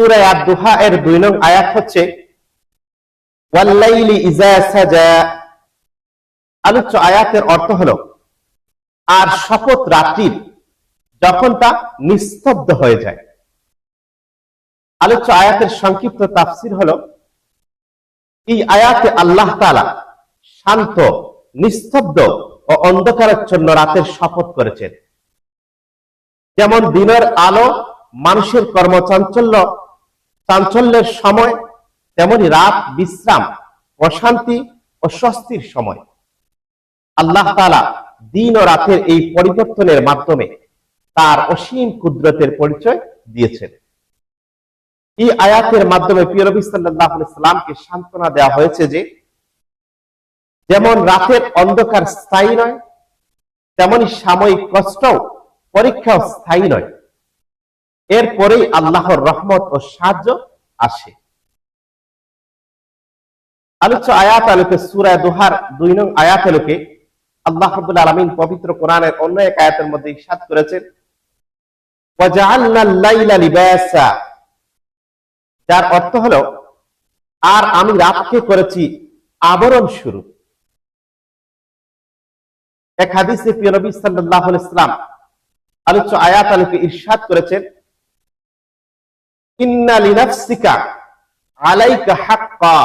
সূরা আদ-দুহা এর 2 নং আয়াত হচ্ছে ওয়াল্লাইলি ইযা সাজা। আলোচ্য আয়াতের অর্থ হলো আর শপথ রাত্রির যখন তা নিস্তব্ধ হয়ে যায়। আলোচ্য আয়াতের সংক্ষিপ্ত তাফসীর হলো এই আয়াতে আল্লাহ তাআলা শান্ত, নিস্তব্ধ ও অন্ধকারাচ্ছন্ন রাতের শপথ করেছেন। যেমন দিনের আলো মানুষের চাঞ্চল্যের সময়, তেমনি রাত বিশ্রাম, অশান্তি ও স্বস্তির সময়। আল্লাহ তাআলা দিন ও রাতের এই পরিবর্তনের মাধ্যমে তার অসীম কুদরতের পরিচয় দিয়েছেন। এই আয়াতের মাধ্যমে প্রিয় নবী সাল্লাল্লাহু আলাইহি সাল্লামকে সান্ত্বনা দেওয়া হয়েছে যে যেমন রাতের অন্ধকার স্থায়ী নয়, তেমনি সাময়িক কষ্ট পরীক্ষাও স্থায়ী নয়, এরপরেই আল্লাহর রহমত ও সাহায্য আসে। আলোচ্য আয়াত আলোকে সূরা দুহার 2 নং আয়াত আলোকে আল্লাহ রাব্বুল আলামিন পবিত্র কোরআনের অন্য এক আয়াতের মধ্যে ইরশাদ করেছেন ওয়াজআলনাল লাইলা লিবাসা, যার অর্থ হলো আর আমি রাতকে করেছি আবরণ স্বরূপ। এক হাদিসে প্রিয় নবী সাল্লাল্লাহু আলাইহি সাল্লাম আলোচ্য আয়াত আলোকে ইরশাদ করেছেন ইন্না লিনাফসিকা আলাইকা হাক্কা।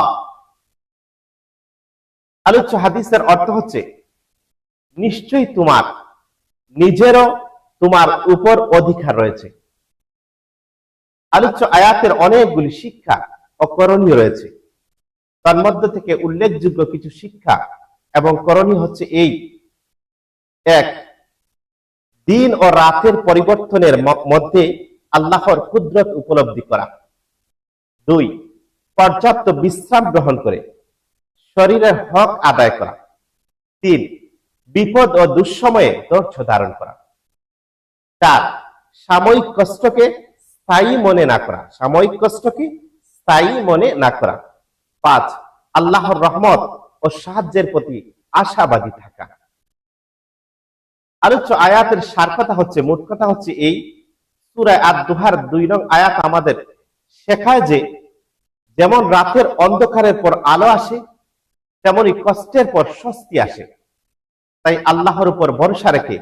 আলোচ্য হাদিসের অর্থ হচ্ছে নিশ্চয়ই তোমার নিজেরও তোমার উপর অধিকার রয়েছে। আলোচ্য আয়াতের অনেকগুলি শিক্ষা ও করণীয় রয়েছে। তার মধ্যে থেকে উল্লেখযোগ্য কিছু শিক্ষা এবং করণীয় হচ্ছে এই: 1, দিন ও রাতের পরিবর্তনের মধ্যে আল্লাহর কুদরত উপলব্ধি করা। 2, পর্যাপ্ত বিশ্রাম গ্রহণ করে শরীরের হক আদায় করা। 3, বিপদ ও দুঃসময়ে ধৈর্য ধারণ করা। 4, সাময়িক কষ্টকে স্থায়ী মনে না করা। 5, আল্লাহর রহমত ও সাহায্যের প্রতি আশাবাদী থাকা। আলোচ্য আয়াতের সার কথা হচ্ছে, মোট কথা হচ্ছে এই সূরা আদ-দুহার 2 নং আয়াত আমাদের শেখায় যে যেমন রাতের অন্ধকারের পর আলো আসে, তেমনি কষ্টের পর স্বস্তি আসে। তাই আল্লাহর উপর ভরসা রেখে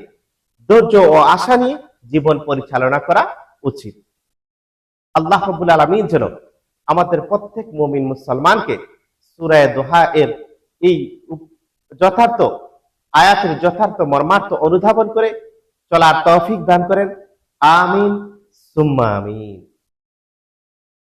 ধৈর্য ও আশা নিয়ে জীবন পরিচালনা করা উচিত। আল্লাহ রাব্বুল আলামিন যেন আমাদের প্রত্যেক মুমিন মুসলমানকে সূরা দুহা এর এই যথার্থ আয়াতের যথার্থ মর্মার্থ অনুধাবন করে চলার তৌফিক দান করেন। আমিন সুম্মা আমিন।